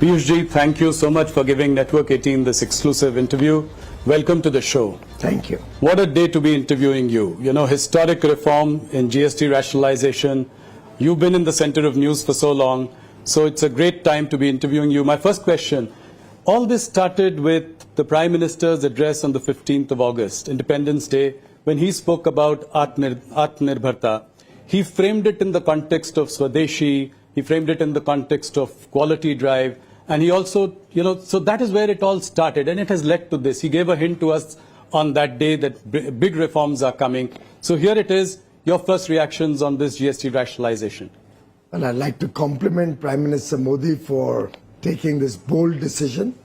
Piyush ji, thank you so much for giving Network 18 this exclusive interview. Welcome to the show. Thank you. What a day to be interviewing you. You know, historic reform in GST rationalization. You've been in the center of news for so long, so it's a great time to be interviewing you. My first question, all this started with the Prime Minister's address on the 15th of August, Independence Day, when he spoke about Atmanirbharta. He framed it in the context of Swadeshi, he framed it in the context of quality drive, and he also, so that is where it all started, and it has led to this. He gave a hint to us on that day that big reforms are coming. So here it is, your first reactions on this GST rationalization. And I'd like to compliment Prime Minister Modi for taking this bold decision.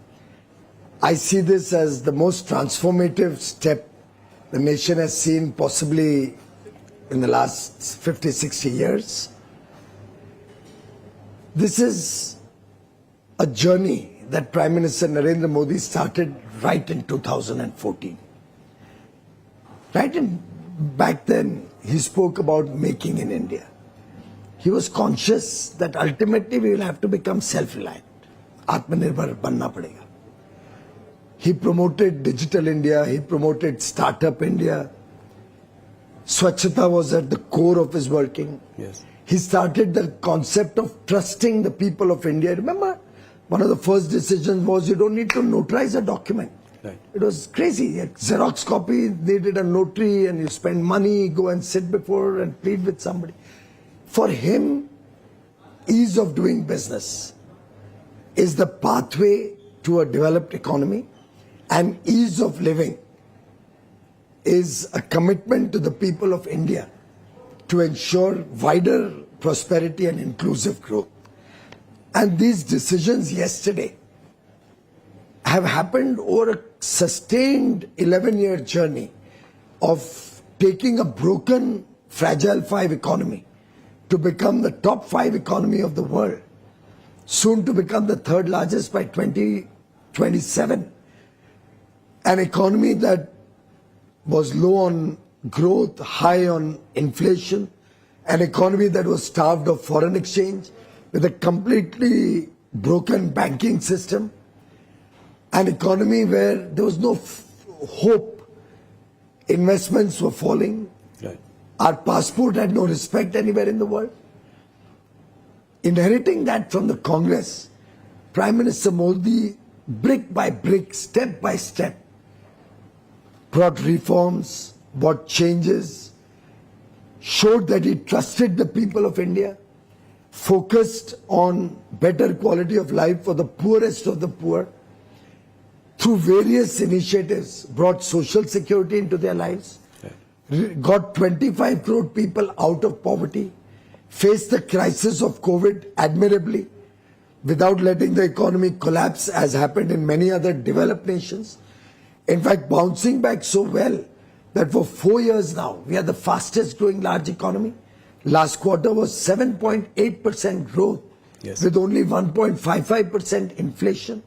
I see this as the most transformative step the nation has seen possibly in the last 50, 60 years. This is a journey that Prime Minister Narendra Modi started right in 2014. Back then, he spoke about making in India. He was conscious that ultimately we will have to become self-reliant. Atmanirbhar banna padega. He promoted Digital India, he promoted Startup India. Swachhata was at the core of his working. Yes. He started the concept of trusting the people of India. Remember, one of the first decisions was you don't need to notarize a document. Right. It was crazy. A Xerox copy, they did a notary and you spend money, go and sit before and plead with somebody. For him, ease of doing business is the pathway to a developed economy, and ease of living is a commitment to the people of India to ensure wider prosperity and inclusive growth. And these decisions yesterday have happened over a sustained 11-year journey of taking a broken, fragile 5 economy to become the top 5 economy of the world, soon to become the 3rd largest by 2027. An economy that was low on growth, high on inflation, an economy that was starved of foreign exchange, with a completely broken banking system, an economy where there was no hope, investments were falling, right. Our passport had no respect anywhere in the world. Inheriting that from the Congress, Prime Minister Modi, brick by brick, step by step, brought reforms, brought changes, showed that he trusted the people of India, focused on better quality of life for the poorest of the poor, through various initiatives, brought social security into their lives, got 25 crore people out of poverty, faced the crisis of COVID admirably, without letting the economy collapse as happened in many other developed nations. In fact, bouncing back so well that for 4 years now, we are the fastest growing large economy. Last quarter was 7.8% growth, yes, with only 1.55% inflation.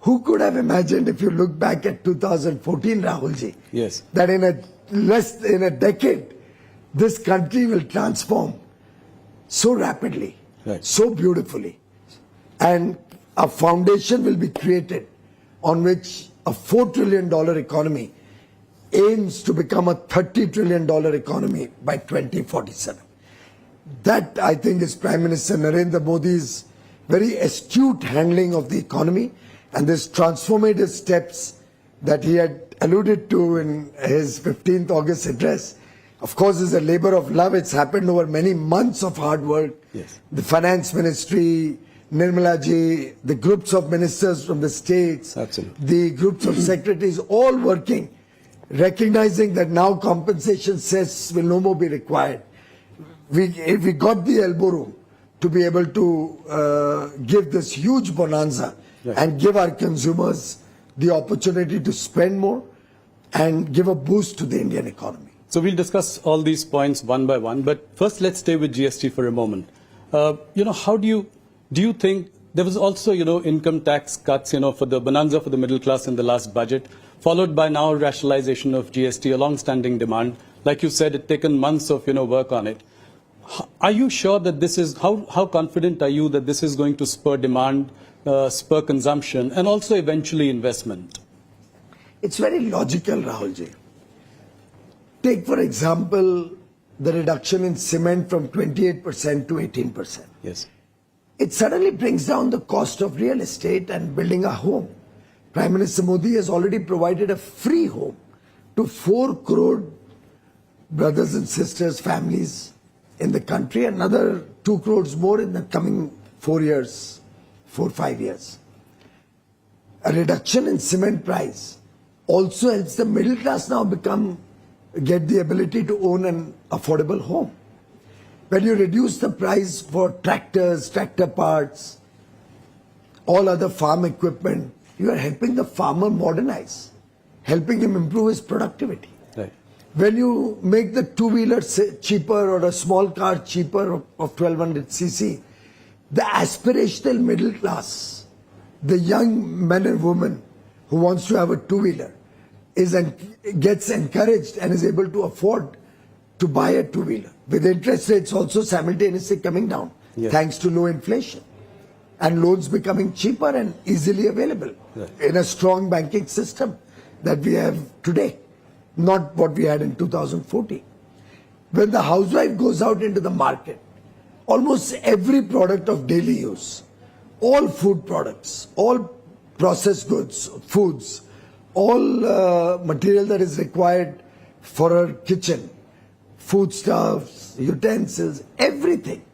Who could have imagined, if you look back at 2014, Rahul ji, yes, that in a decade, this country will transform so rapidly, right, so beautifully, and a foundation will be created on which a $4 trillion economy aims to become a $30 trillion economy by 2047. That, I think, is Prime Minister Narendra Modi's very astute handling of the economy, and these transformative steps that he had alluded to in his 15th August address, of course, is a labor of love. It's happened over many months of hard work. yes, The Finance Ministry, Nirmala ji, the groups of ministers from the states, absolutely, the groups of secretaries, all working, recognizing that now compensation cess will no more be required. We got the elbow room to be able to give this huge bonanza, right, and give our consumers the opportunity to spend more and give a boost to the Indian economy. So we'll discuss all these points one by one, but first let's stay with GST for a moment. How do you think there was also, income tax cuts, for the bonanza for the middle class in the last budget, followed by now rationalization of GST, a long-standing demand. Like you said, it's taken months of, work on it. Are you sure that this is, how confident are you that this is going to spur demand spur consumption and also eventually investment? It's very logical, Rahulji. Take, for example, the reduction in cement from 28% to 18%. Yes. It suddenly brings down the cost of real estate and building a home. Prime Minister Modi has already provided a free home to 4 crore brothers and sisters, families in the country, another 2 crores more in the coming 4 years, 4-5 years. A reduction in cement price also helps the middle class now get the ability to own an affordable home. When you reduce the price for tractors, tractor parts, all other farm equipment, you are helping the farmer modernize, helping him improve his productivity. Right. When you make the two-wheeler cheaper or a small car cheaper of 1200cc, the aspirational middle class, the young men and women who wants to have a two-wheeler, gets encouraged and is able to afford to buy a two-wheeler, with interest rates also simultaneously coming down, yes, thanks to low inflation and loans becoming cheaper and easily available, right, in a strong banking system that we have today, not what we had in 2014. When the housewife goes out into the market, almost every product of daily use, all food products, all processed goods, foods, all material that is required for her kitchen, foodstuffs, utensils, everything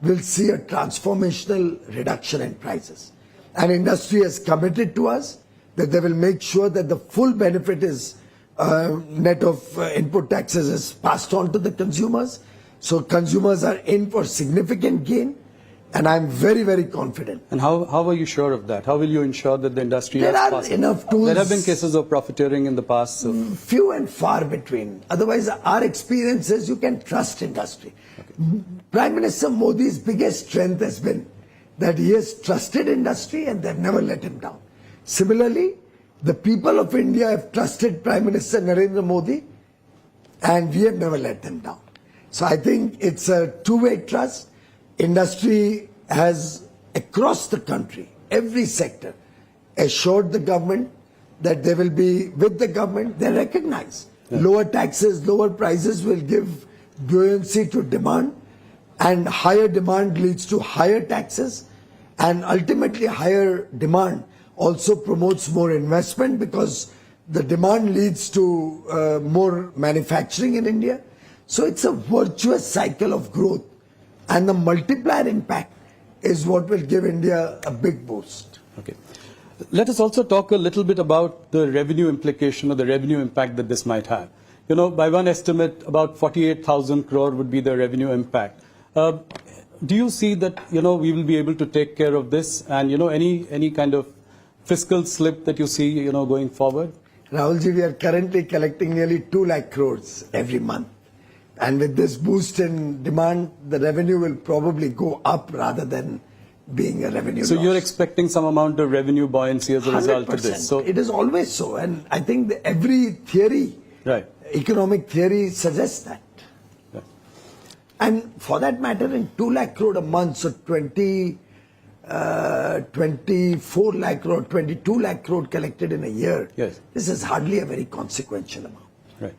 will see a transformational reduction in prices. And industry has committed to us that they will make sure that the full benefit is net of input taxes is passed on to the consumers. So consumers are in for significant gain, and I'm very, very confident. And how are you sure of that? How will you ensure that the industry There has are enough tools. There have been cases of profiteering in the past. So. Few and far between. Otherwise, our experience is you can trust industry. Okay. Prime Minister Modi's biggest strength has been that he has trusted industry and they've never let him down. Similarly, the people of India have trusted Prime Minister Narendra Modi and we have never let them down. So I think it's a two-way trust. Industry has, across the country, every sector, assured the government that they will be with the government. They recognize lower taxes, lower prices will give buoyancy to demand, and higher demand leads to higher taxes, and ultimately higher demand also promotes more investment because the demand leads to more manufacturing in India. So it's a virtuous cycle of growth, and the multiplier impact is what will give India a big boost. Okay. Let us also talk a little bit about the revenue implication or the revenue impact that this might have. You know, by one estimate, about 48,000 crore would be the revenue impact. Do you see that, you know, we will be able to take care of this, and, you know, any kind of fiscal slip that you see, you know, going forward? Rahulji, we are currently collecting nearly 2 lakh crores every month. And with this boost in demand, the revenue will probably go up rather than being a revenue So loss. you're expecting some amount of revenue buoyancy as a result of this? So it is always so. And I think that every theory, right, economic theory suggests that. Right. And for that matter, in 2 lakh crore a month, so 24 lakh crore, 22 lakh crore collected in a year, yes, this is hardly a very consequential amount. Right.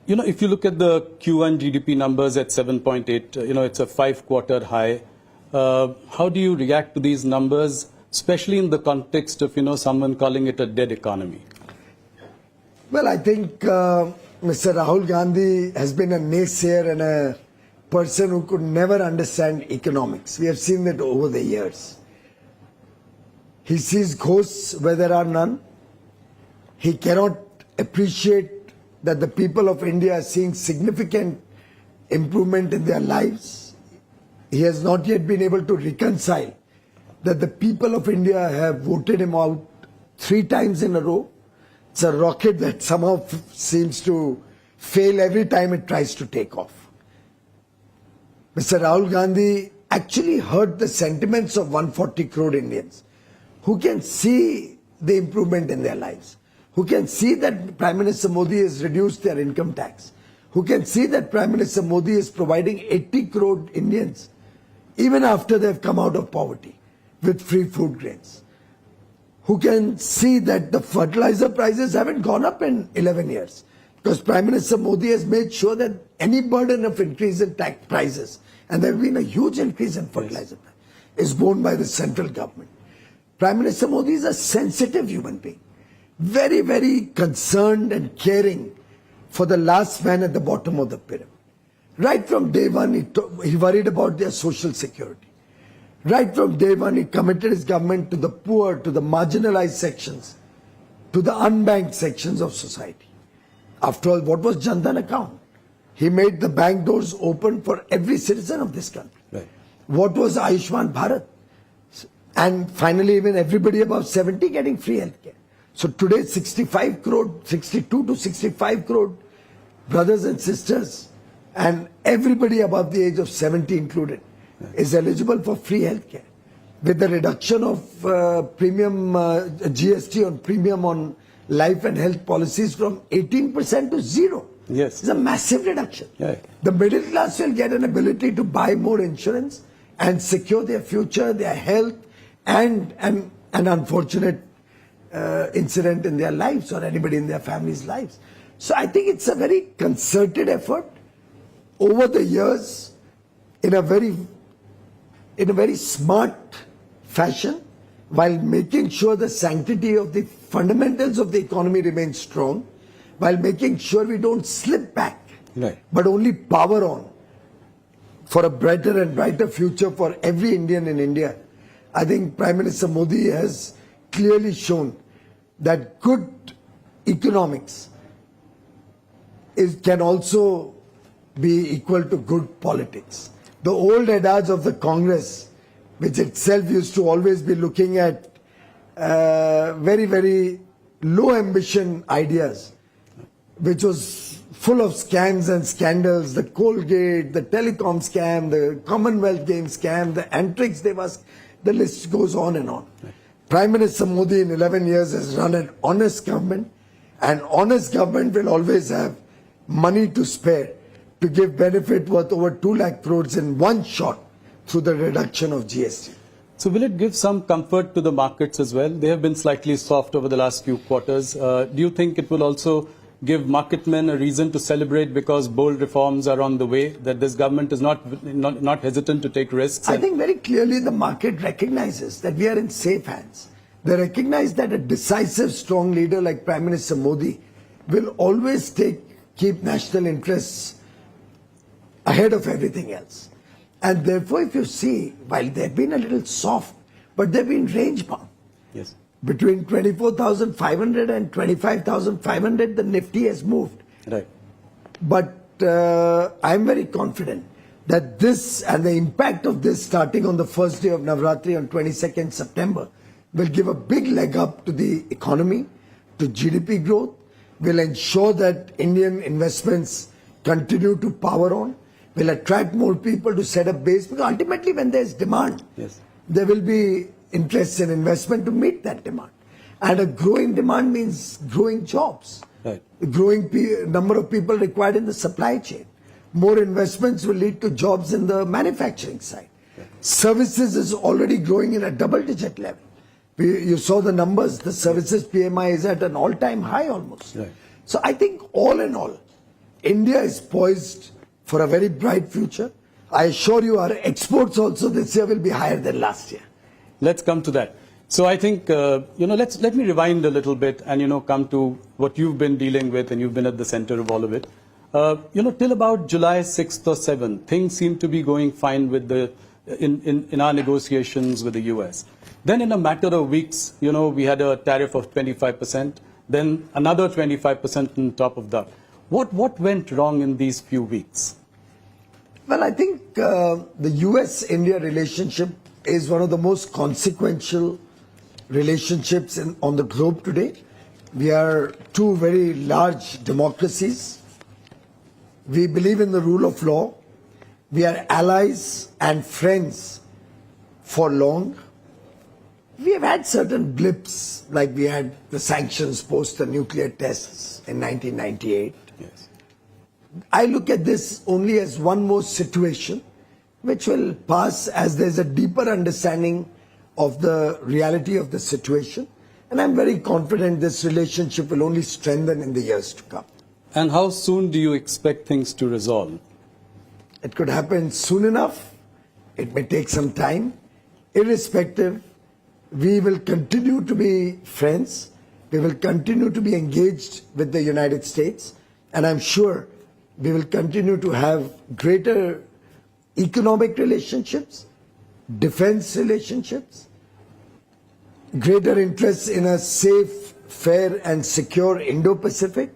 You know, if you look at the Q1 GDP numbers at 7.8, you know, it's a 5-quarter high. How do you react to these numbers, especially in the context of, you know, someone calling it a dead economy? Well, I think Mr. Rahul Gandhi has been a naysayer and a person who could never understand economics. We have seen that over the years. He sees ghosts where there are none. He cannot appreciate that the people of India are seeing significant improvement in their lives. He has not yet been able to reconcile that the people of India have voted him out 3 times in a row. It's a rocket that somehow seems to fail every time it tries to take off. Mr. Rahul Gandhi actually hurt the sentiments of 140 crore Indians who can see the improvement in their lives, who can see that Prime Minister Modi has reduced their income tax, who can see that Prime Minister Modi is providing 80 crore Indians, even after they've come out of poverty, with free food grains, who can see that the fertilizer prices haven't gone up in 11 years. Because Prime Minister Modi has made sure that any burden of increase in tax prices, and there has been a huge increase in fertilizer price, is borne by the central government. Prime Minister Modi is a sensitive human being, very, very concerned and caring for the last man at the bottom of the pyramid. Right from day one, he worried about their social security. Right from day one, he committed his government to the poor, to the marginalized sections, to the unbanked sections of society. After all, what was Jan Dhan account? He made the bank doors open for every citizen of this country. Right. What was Ayushman Bharat? And finally, even everybody above 70 getting free healthcare. So today, 65 crore, 62 to 65 crore brothers and sisters, and everybody above the age of 70 included, is eligible for free healthcare. With the reduction of premium GST on premium on life and health policies from 18% to 0. Yes. It's a massive reduction. Yeah. The middle class will get an ability to buy more insurance and secure their future, their health, and an unfortunate incident in their lives or anybody in their family's lives. So I think it's a very concerted effort over the years in a very smart fashion, while making sure the sanctity of the fundamentals of the economy remains strong, while making sure we don't slip back, right, but only power on for a brighter and brighter future for every Indian in India. I think Prime Minister Modi has clearly shown that good economics can also be equal to good politics. The old adage of the Congress, which itself used to always be looking at very, very low ambition ideas, which was full of scams and scandals, the Colgate, the telecom scam, the Commonwealth Games scam, the Antrix Devas, the list goes on and on. Prime Minister Modi in 11 years has run an honest government, and honest government will always have money to spare to give benefit worth over 2 lakh crores in one shot through the reduction of GST. So will it give some comfort to the markets as well? They have been slightly soft over the last few quarters. Do you think it will also give market men a reason to celebrate because bold reforms are on the way, that this government is not hesitant to take risks? I think very clearly the market recognizes that we are in safe hands. They recognize that a decisive, strong leader like Prime Minister Modi will always keep national interests ahead of everything else. And therefore, if you see, while they've been a little soft, but they've been range bound. Yes. Between 24,500 and 25,500, the Nifty has moved. Right. But I'm very confident that this and the impact of this starting on the first day of Navratri on 22nd September will give a big leg up to the economy, to GDP growth, will ensure that Indian investments continue to power on, will attract more people to set up base, because ultimately when there's demand, yes, there will be interest in investment to meet that demand. And a growing demand means growing jobs, right, growing number of people required in the supply chain. More investments will lead to jobs in the manufacturing side. right. Services is already growing in a double-digit level. You saw the numbers, the services PMI is at an all-time high almost. Right. So I think all in all, India is poised for a very bright future. I assure you our exports also this year will be higher than last year. Let's come to that. So I think, let me rewind a little bit and, come to what you've been dealing with, and you've been at the center of all of it. Till about July 6th or 7th, things seem to be going fine with in our negotiations with the US. Then in a matter of weeks, we had a tariff of 25%, then another 25% on top of that. What went wrong in these few weeks? Well, I think the US-India relationship is one of the most consequential relationships on the globe today. We are two very large democracies. We believe in the rule of law. We are allies and friends for long. We have had certain blips, like we had the sanctions post the nuclear tests in 1998. Yes. I look at this only as one more situation which will pass as there's a deeper understanding of the reality of the situation. And I'm very confident this relationship will only strengthen in the years to come. And how soon do you expect things to resolve? It could happen soon enough. It may take some time. Irrespective, we will continue to be friends. We will continue to be engaged with the United States. And I'm sure we will continue to have greater economic relationships, defense relationships, greater interest in a safe, fair and secure Indo-Pacific.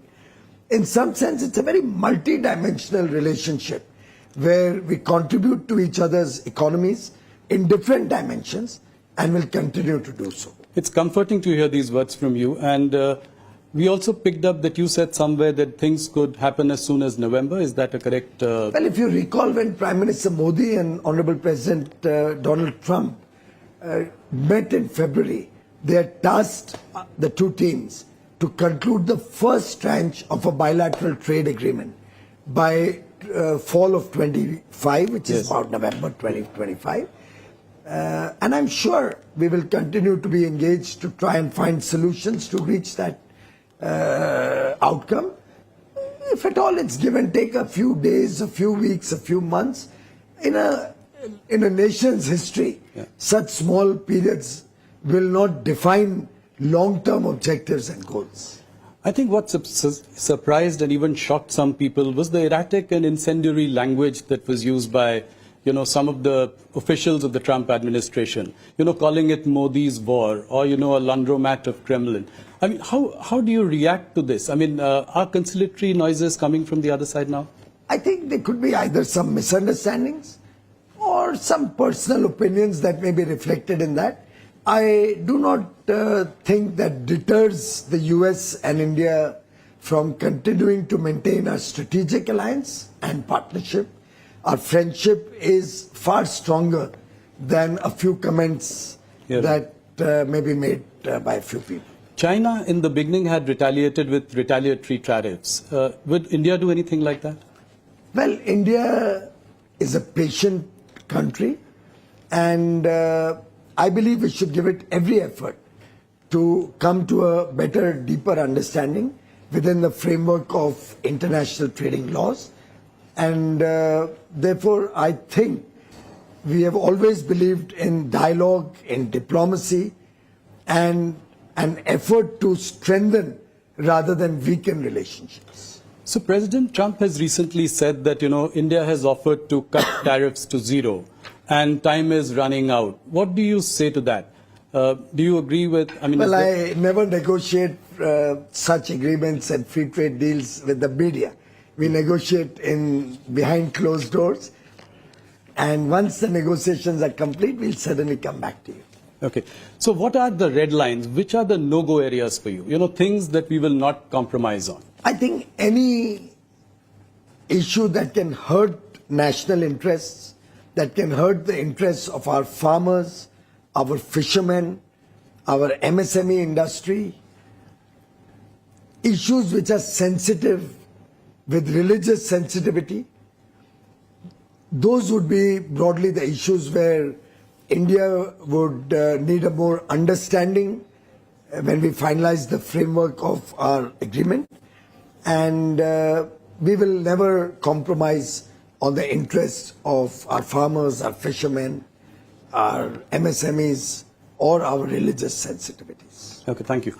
In some sense, it's a very multi-dimensional relationship where we contribute to each other's economies in different dimensions and will continue to do so. It's comforting to hear these words from you. And we also picked up that you said somewhere that things could happen as soon as November. Is that a correct? Well, if you recall, when Prime Minister Modi and Honorable President Donald Trump met in February, they had tasked the two teams to conclude the first tranche of a bilateral trade agreement by fall of 25, which is about November 2025. And I'm sure we will continue to be engaged to try and find solutions to reach that outcome. If at all it's give and take a few days, a few weeks, a few months, in a nation's history, such small periods will not define long-term objectives and goals. I think what surprised and even shocked some people was the erratic and incendiary language that was used by some of the officials of the Trump administration, calling it Modi's war or, a laundromat of Kremlin. I mean, how do you react to this? I mean, are conciliatory noises coming from the other side now? I think there could be either some misunderstandings or some personal opinions that may be reflected in that. I do not think that deters the US and India from continuing to maintain our strategic alliance and partnership. Our friendship is far stronger than a few comments that may be made by a few people. China in the beginning had retaliated with retaliatory tariffs. Would India do anything like that? Well, India is a patient country, and I believe we should give it every effort to come to a better, deeper understanding within the framework of international trading laws. And therefore, I think we have always believed in dialogue, in diplomacy, and an effort to strengthen rather than weaken relationships. So President Trump has recently said that, India has offered to cut tariffs to zero and time is running out. What do you say to that? Do you agree with... Well, I never negotiate such agreements and free trade deals with the media. We negotiate behind closed doors. And once the negotiations are complete, we'll certainly come back to you. Okay. So what are the red lines? Which are the no-go areas for you? Things that we will not compromise on. I think any issue that can hurt national interests, that can hurt the interests of our farmers, our fishermen, our MSME industry, issues which are sensitive with religious sensitivity, those would be broadly the issues where India would need a more understanding when we finalize the framework of our agreement. And we will never compromise on the interests of our farmers, our fishermen, our MSMEs, or our religious sensitivities. Okay, thank you.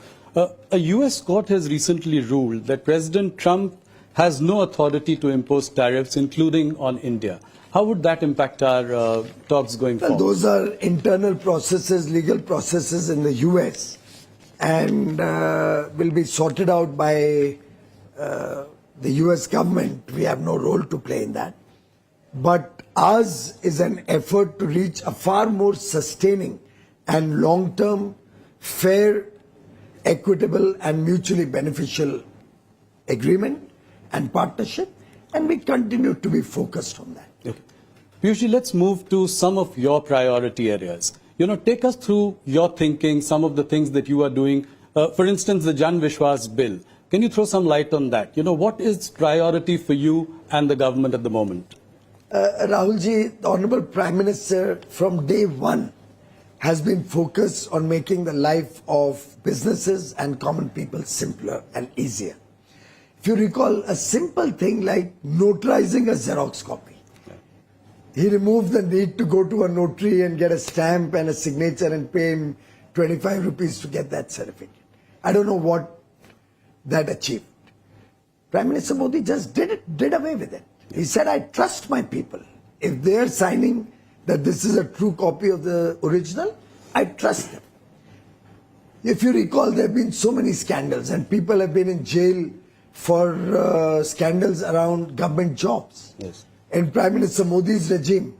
A US court has recently ruled that President Trump has no authority to impose tariffs, including on India. How would that impact our talks going forward? Those are internal processes, legal processes in the US, and will be sorted out by the US government. We have no role to play in that. But ours is an effort to reach a far more sustaining and long-term, fair, equitable and mutually beneficial agreement and partnership, and we continue to be focused on that. Okay. Piyush, let's move to some of your priority areas. Take us through your thinking, some of the things that you are doing. For instance, the Jan Vishwas bill. Can you throw some light on that? What is priority for you and the government at the moment? Rahulji, the Honorable Prime Minister, from day one, has been focused on making the life of businesses and common people simpler and easier. If you recall, a simple thing like notarizing a Xerox copy. He removed the need to go to a notary and get a stamp and a signature and pay him 25 rupees to get that certificate. I don't know what that achieved. Prime Minister Modi just did away with it. He said, I trust my people. If they are signing that this is a true copy of the original, I trust them. If you recall, there have been so many scandals and people have been in jail for scandals around government jobs. Yes. In Prime Minister Modi's regime,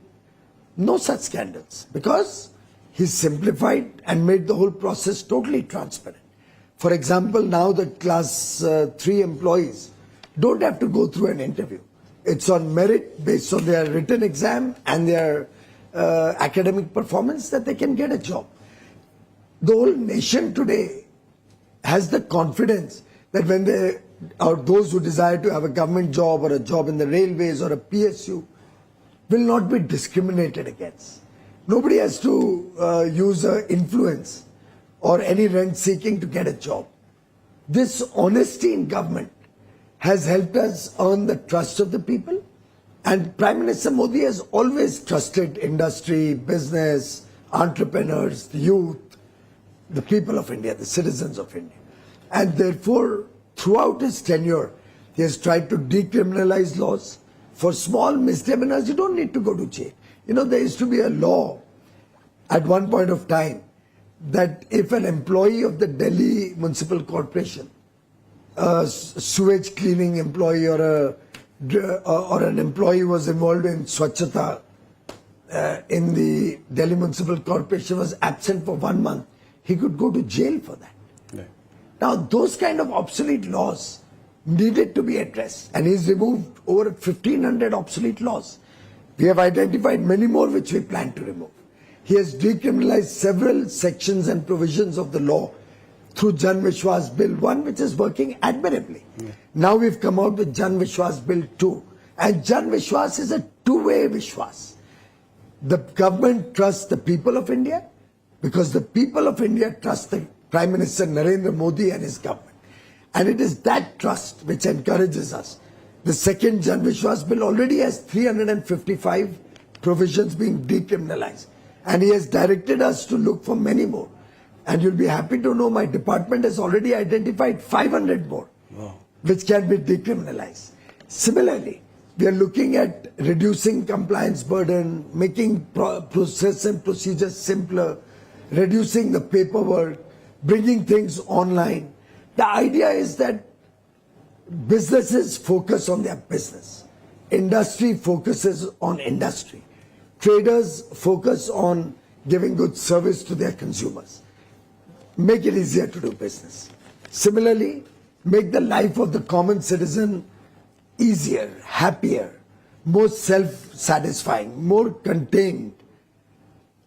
no such scandals because he simplified and made the whole process totally transparent. For example, now the class 3 employees don't have to go through an interview. It's on merit based on their written exam and their academic performance that they can get a job. The whole nation today has the confidence that when they or those who desire to have a government job or a job in the railways or a PSU will not be discriminated against. Nobody has to use influence or any rent seeking to get a job. This honesty in government has helped us earn the trust of the people, and Prime Minister Modi has always trusted industry, business, entrepreneurs, the youth, the people of India, the citizens of India. And therefore, throughout his tenure, he has tried to decriminalize laws. For small misdemeanors, you don't need to go to jail. You know, there used to be a law at one point of time that if an employee of the Delhi Municipal Corporation, a sewage cleaning employee or an employee was involved in Swachhata in the Delhi Municipal Corporation was absent for 1 month, he could go to jail for that. Right. Now, those kind of obsolete laws needed to be addressed, and he's removed over 1,500 obsolete laws. We have identified many more which we plan to remove. He has decriminalized several sections and provisions of the law through Jan Vishwas Bill 1, which is working admirably. Yeah. Now we've come out with Jan Vishwas Bill 2. And Jan Vishwas is a two-way Vishwas. The government trusts the people of India because the people of India trust the Prime Minister Narendra Modi and his government. And it is that trust which encourages us. The second Jan Vishwas Bill already has 355 provisions being decriminalized. And he has directed us to look for many more. And you'll be happy to know my department has already identified 500 more, which can be decriminalized. Similarly, we are looking at reducing compliance burden, making process and procedures simpler, reducing the paperwork, bringing things online. The idea is that businesses focus on their business. Industry focuses on industry. Traders focus on giving good service to their consumers. Make it easier to do business. Similarly, make the life of the common citizen easier, happier, more self-satisfying, more contained.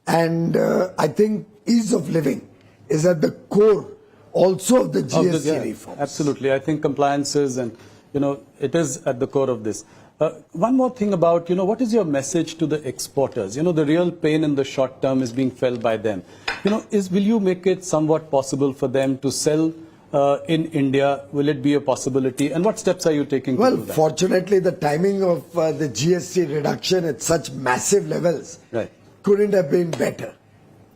And I think ease of living is at the core also of the GST reforms. Absolutely. I think compliances and, it is at the core of this. One more thing about, what is your message to the exporters? The real pain in the short term is being felt by them. Will you make it somewhat possible for them to sell in India? Will it be a possibility? And what steps are you taking to do that? Well, fortunately, the timing of the GST reduction at such massive levels couldn't have been better.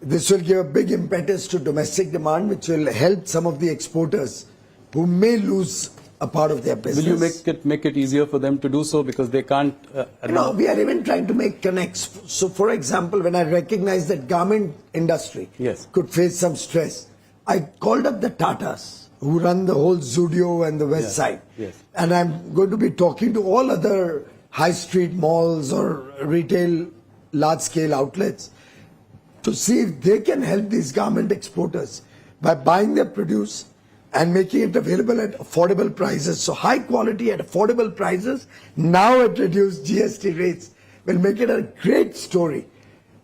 This will give a big impetus to domestic demand, which will help some of the exporters who may lose a part of their business. Will you make it easier for them to do so because they can't? We are even trying to make connects. So, for example, when I recognized that garment industry could face some stress, I called up the Tatas who run the whole Zudio and the West Side. And I'm going to be talking to all other high street malls or retail large-scale outlets to see if they can help these garment exporters by buying their produce and making it available at affordable prices. So high quality at affordable prices, now at reduced GST rates, will make it a great story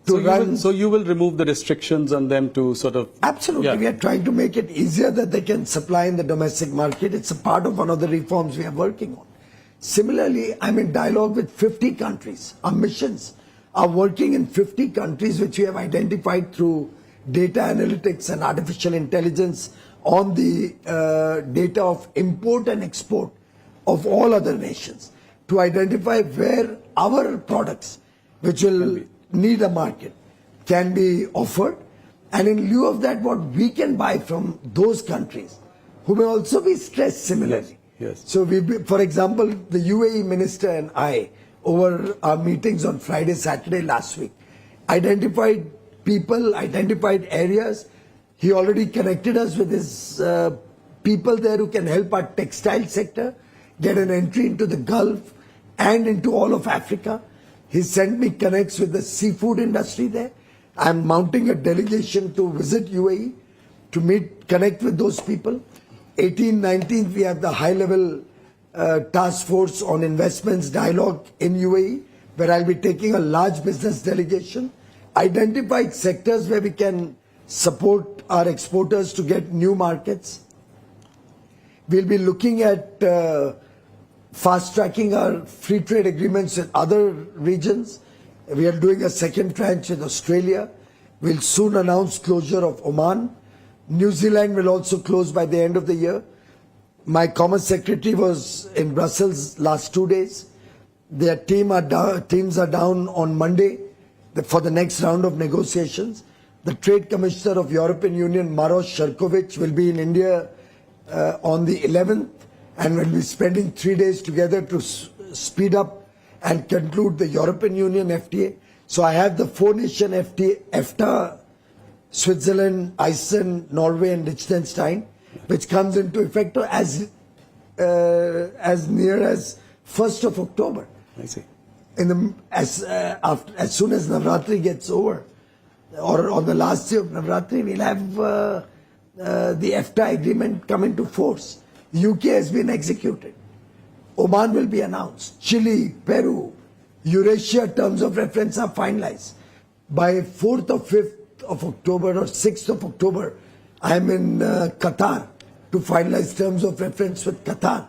to run. So you will remove the restrictions on them to sort of... Absolutely. We are trying to make it easier that they can supply in the domestic market. It's a part of one of the reforms we are working on. Similarly, I'm in dialogue with 50 countries. Our missions are working in 50 countries which we have identified through data analytics and artificial intelligence on the data of import and export of all other nations to identify where our products, which will need a market, can be offered. And in lieu of that, what we can buy from those countries who may also be stressed similarly. Yes. So, for example, the UAE minister and I, over our meetings on Friday, Saturday last week, identified people, identified areas. He already connected us with his people there who can help our textile sector get an entry into the Gulf and into all of Africa. He sent me connects with the seafood industry there. I'm mounting a delegation to visit UAE to connect with those people. 18th, 19th, we have the high-level task force on investments dialogue in UAE, where I'll be taking a large business delegation, identified sectors where we can support our exporters to get new markets. We'll be looking at fast-tracking our free trade agreements with other regions. We are doing a second tranche with Australia. We'll soon announce closure of Oman. New Zealand will also close by the end of the year. My Commerce Secretary was in Brussels last 2 days. Their teams are down on Monday for the next round of negotiations. The Trade Commissioner of European Union, Maros Sherkovic, will be in India on the 11th and will be spending 3 days together to speed up and conclude the European Union FTA. So I have the 4-nation FTA, Switzerland, Iceland, Norway and Liechtenstein, which comes into effect as near as 1st of October. I see. As soon as Navratri gets over, or on the last day of Navratri, we'll have the FTA agreement come into force. The UK has been executed. Oman will be announced. Chile, Peru, Eurasia terms of reference are finalized. By 4th or 5th of October or 6th of October, I'm in Qatar to finalize terms of reference with Qatar.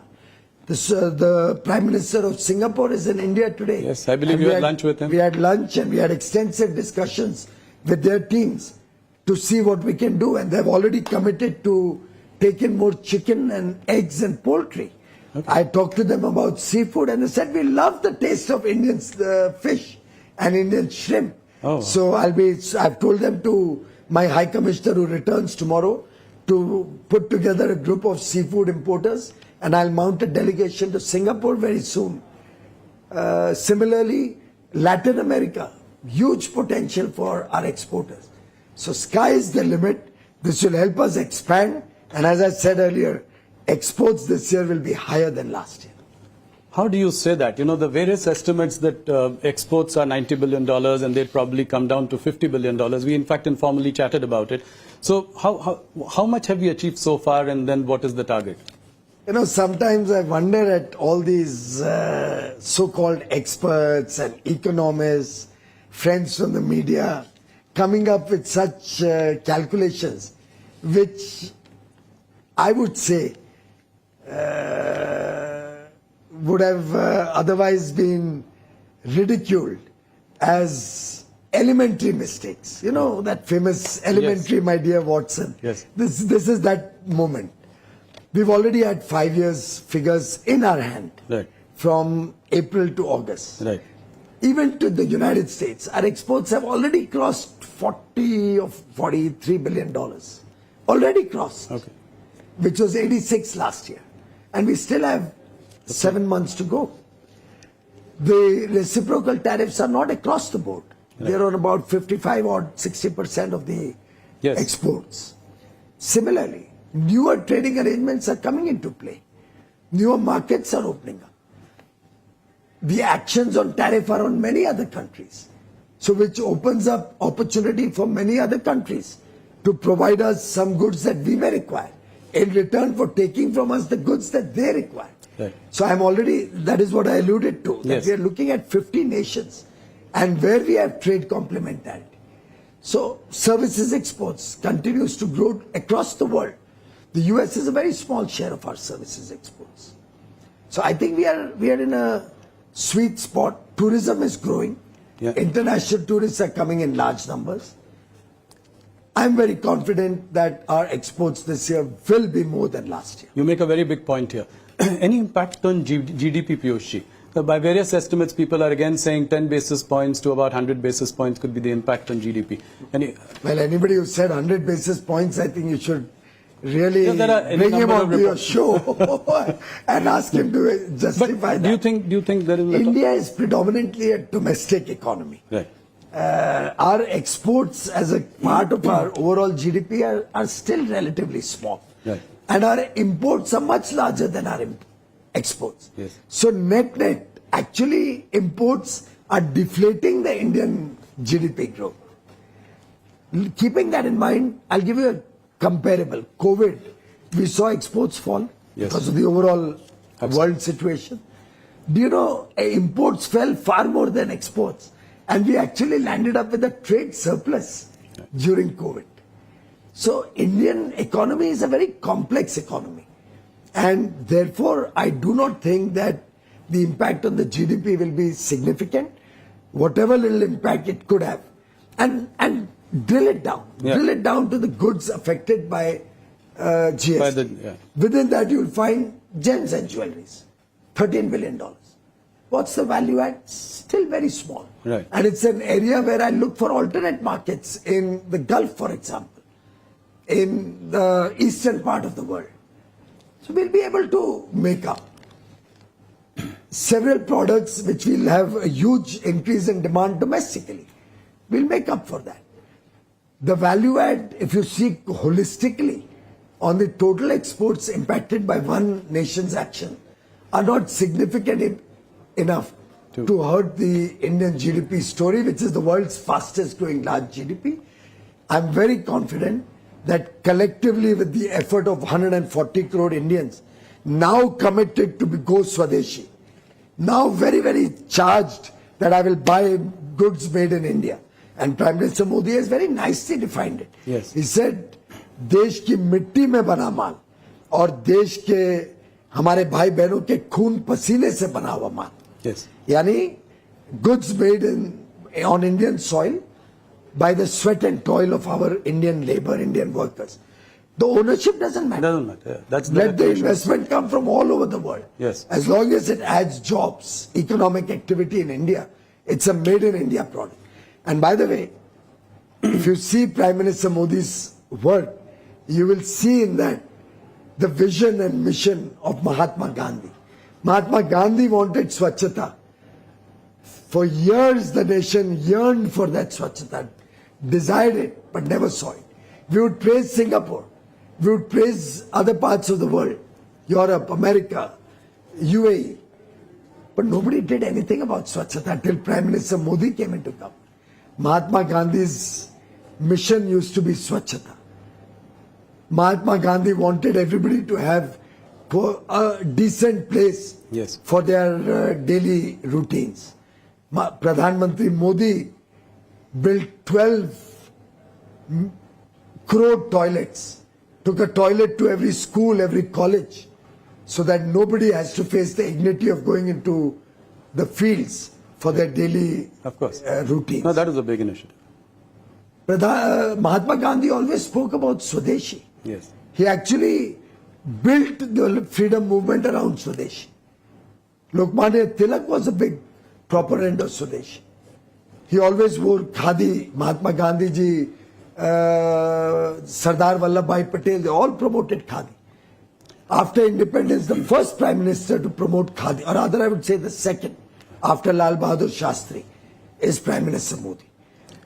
The Prime Minister of Singapore is in India today. Yes, I believe you had lunch with him. We had lunch and we had extensive discussions with their teams to see what we can do. And they've already committed to take in more chicken and eggs and poultry. Okay. I talked to them about seafood and they said, we love the taste of Indian fish and Indian shrimp. Oh. So I've told them to, my High Commissioner who returns tomorrow, to put together a group of seafood importers, and I'll mount a delegation to Singapore very soon. Similarly, Latin America, huge potential for our exporters. So sky is the limit. This will help us expand. And as I said earlier, exports this year will be higher than last year. How do you say that? You know, the various estimates that exports are $90 billion and they'll probably come down to $50 billion. We, in fact, informally chatted about it. So how much have we achieved so far, and then what is the target? You know, sometimes I wonder at all these so-called experts and economists, friends from the media, coming up with such calculations, which I would say would have otherwise been ridiculed as elementary mistakes. You know, that famous elementary, yes. My dear Watson. Yes. This is that moment. We've already had 5 years figures in our hand, right, from April to August. Right. Even to the United States, our exports have already crossed 40 or $43 billion. Already crossed. Okay. Which was 86 last year. And we still have 7 months to go. The reciprocal tariffs are not across the board. Right. They're on about 55 or 60% of the yes. exports. Similarly, newer trading arrangements are coming into play. Newer markets are opening up. The actions on tariff are on many other countries. So which opens up opportunity for many other countries to provide us some goods that we may require in return for taking from us the goods that they require. Right. So that is what I alluded to. Yes. That we are looking at 50 nations and where we have trade complementarity. So services exports continues to grow across the world. The US is a very small share of our services exports. So I think we are in a sweet spot. Tourism is growing. Yeah. International tourists are coming in large numbers. I'm very confident that our exports this year will be more than last year. You make a very big point here. Any impact on GDP, Piyush? By various estimates, people are again saying 10 basis points to about 100 basis points could be the impact on GDP. Well, anybody who said 100 basis points, I think you should really there bring him onto your show and ask him to justify that. Do you think there is India is predominantly a domestic economy. Right. Our exports as a part of our overall GDP are still relatively small. Right. And our imports are much larger than our exports. Yes. So net, actually imports are deflating the Indian GDP growth. Keeping that in mind, I'll give you a comparable. COVID, we saw exports fall because of the overall world situation. Do you know, imports fell far more than exports. And we actually landed up with a trade surplus during COVID. So Indian economy is a very complex economy. And therefore, I do not think that the impact on the GDP will be significant. Whatever little impact it could have. And drill it down. Yeah. Drill it down to the goods affected by GST. Within that, you'll find gems and jewelries. $13 billion. What's the value add? Still very small. Right. And it's an area where I look for alternate markets in the Gulf, for example, in the eastern part of the world. So we'll be able to make up several products which will have a huge increase in demand domestically. We'll make up for that. The value add, if you see holistically on the total exports impacted by one nation's action, are not significant enough to hurt the Indian GDP story, which is the world's fastest growing large GDP. I'm very confident that collectively with the effort of 140 crore Indians now committed to go Swadeshi, now very, very charged that I will buy goods made in India. And Prime Minister Modi has very nicely defined it. Yes. He said, देश की मिट्टी में बना माल और देश के हमारे भाई बहनों के खून पसीने से बना हुआ माल. Yes. Yani goods made on Indian soil by the sweat and toil of our Indian labor, Indian workers. The ownership doesn't matter. Doesn't matter. That's Let the investment come from all over the world. Yes. As long as it adds jobs, economic activity in India, it's a made in India product. And by the way, if you see Prime Minister Modi's work, you will see in that the vision and mission of Mahatma Gandhi. Mahatma Gandhi wanted Swachhata. For years the nation yearned for that Swachhata, desired it, but never saw it. We would praise Singapore. We would praise other parts of the world, Europe, America, UAE. But nobody did anything about Swachhata till Prime Minister Modi came into government. Mahatma Gandhi's mission used to be Swachhata. Mahatma Gandhi wanted everybody to have a decent place for their daily routines. Pradhan Mantri Modi built 12 crore toilets, took a toilet to every school, every college, so that nobody has to face the indignity of going into the fields for their daily routines. No, that is a big initiative. Mahatma Gandhi always spoke about Swadeshi. Yes. He actually built the freedom movement around Swadeshi. Lokmanya Tilak was a big proponent of Swadeshi. He always wore khadi. Mahatma Gandhi ji, Sardar Vallabhbhai Patel, they all promoted khadi. After independence, the first Prime Minister to promote khadi, or rather I would say the second, after Lal Bahadur Shastri, is Prime Minister Modi.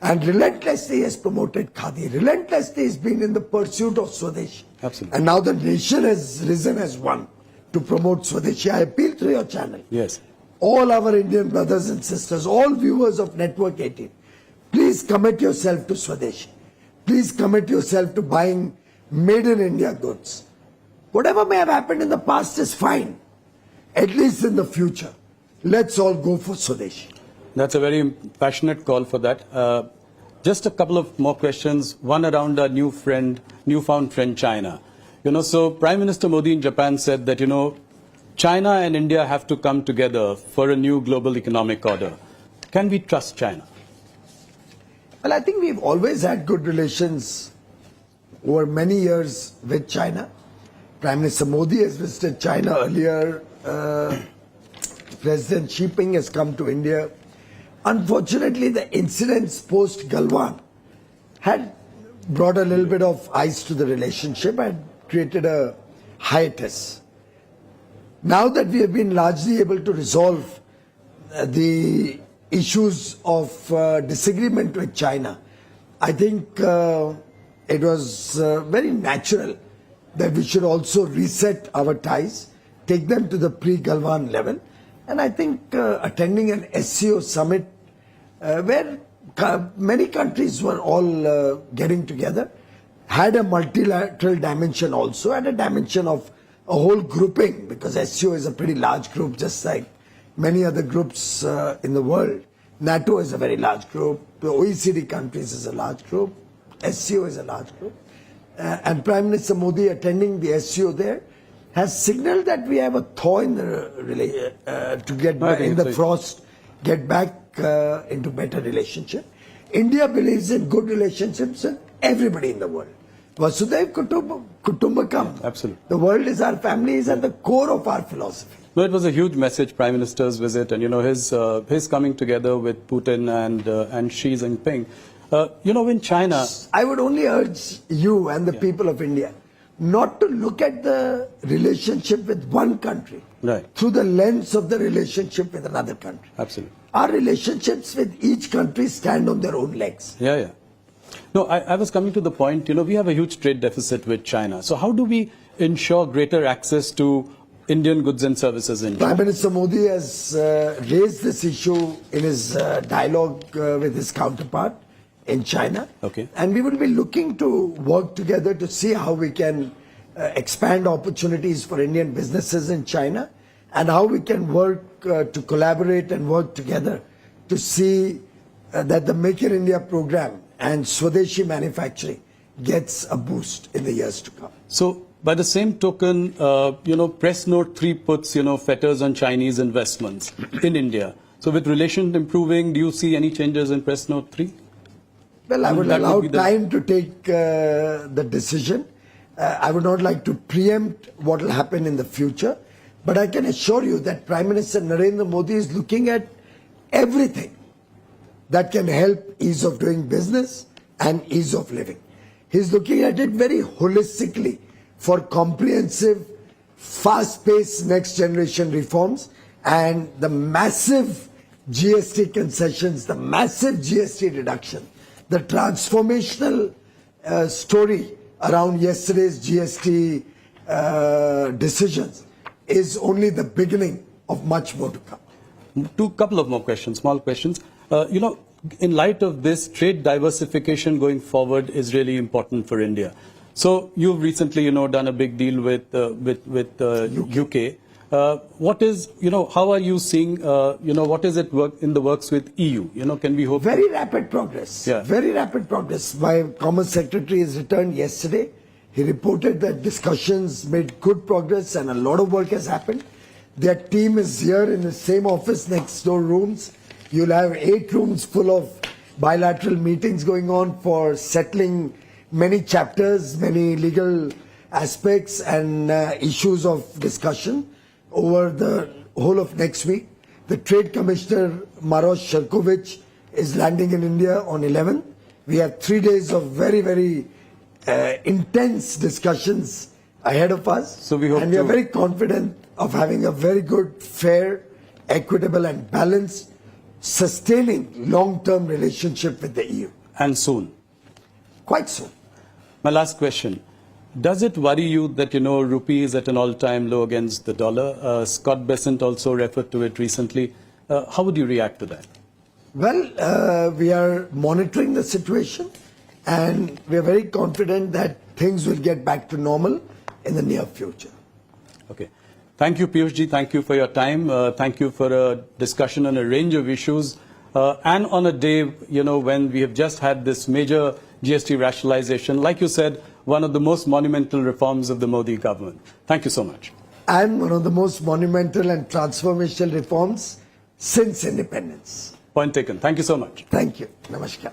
And relentlessly has promoted khadi. Relentlessly has been in the pursuit of Swadeshi. Absolutely. And now the nation has risen as one to promote Swadeshi. I appeal through your channel. Yes. All our Indian brothers and sisters, all viewers of Network 18, please commit yourself to Swadeshi. Please commit yourself to buying made in India goods. Whatever may have happened in the past is fine. At least in the future, let's all go for Swadeshi. That's a very passionate call for that. Just a couple of more questions. One around our newfound friend, China. So Prime Minister Modi in Japan said that, China and India have to come together for a new global economic order. Can we trust China? Well, I think we've always had good relations over many years with China. Prime Minister Modi has visited China earlier. President Xi Jinping has come to India. Unfortunately, the incidents post Galwan had brought a little bit of ice to the relationship and created a hiatus. Now that we have been largely able to resolve the issues of disagreement with China, I think it was very natural that we should also reset our ties, take them to the pre-Galwan level. And I think attending an SCO summit where many countries were all getting together had a multilateral dimension also, and a dimension of a whole grouping, because SCO is a pretty large group, just like many other groups in the world. NATO is a very large group, the OECD countries is a large group, SCO is a large group. And Prime Minister Modi attending the SCO there has signaled that we have a thaw in the to get back in the frost, get back into better relationship. India believes in good relationships with everybody in the world. Vasudhaiv Kutumbakam. Absolutely. The world is our family, is at the core of our philosophy. No, it was a huge message, Prime Minister's visit, and his coming together with Putin and Xi Jinping. In China, I would only urge you and the people of India not to look at the relationship with one country through the lens of the relationship with another country. Absolutely. Our relationships with each country stand on their own legs. Yeah. No, I was coming to the point, we have a huge trade deficit with China. So how do we ensure greater access to Indian goods and services in China? Prime Minister Modi has raised this issue in his dialogue with his counterpart in China. Okay. And we will be looking to work together to see how we can expand opportunities for Indian businesses in China, and how we can work to collaborate and work together to see that the Make in India program and Swadeshi manufacturing gets a boost in the years to come. So, by the same token, Press Note 3 puts, fetters on Chinese investments in India. So, with relations improving, do you see any changes in Press Note 3? Well, I would allow time to take the decision. I would not like to preempt what will happen in the future. But I can assure you that Prime Minister Narendra Modi is looking at everything that can help ease of doing business and ease of living. He's looking at it very holistically for comprehensive, fast-paced next generation reforms, and the massive GST concessions, the massive GST reduction, the transformational story around yesterday's GST decisions is only the beginning of much more to come. Couple of more questions, small questions. In light of this, trade diversification going forward is really important for India. So you've recently, done a big deal with UK. What is, how are you seeing, what is it in the works with EU? Can we hope? Very rapid progress. Yeah. Very rapid progress. My Commerce Secretary has returned yesterday. He reported that discussions made good progress and a lot of work has happened. Their team is here in the same office, next door rooms. You'll have 8 rooms full of bilateral meetings going on for settling many chapters, many legal aspects and issues of discussion over the whole of next week. The Trade Commissioner Maros Sharkovich is landing in India on 11th. We have 3 days of very, very intense discussions ahead of us. So we hope and we are very confident of having a very good, fair, equitable and balanced, sustaining long-term relationship with the EU. And soon? Quite soon. My last question. Does it worry you that, rupee is at an all-time low against the dollar? Scott Bessent also referred to it recently. How would you react to that? Well, we are monitoring the situation and we are very confident that things will get back to normal in the near future. Okay. Thank you, Piyush ji. Thank you for your time. Thank you for a discussion on a range of issues. And on a day, when we have just had this major GST rationalization, like you said, one of the most monumental reforms of the Modi government. Thank you so much. And one of the most monumental and transformational reforms since independence. Point taken. Thank you so much. Thank you. Namaskar.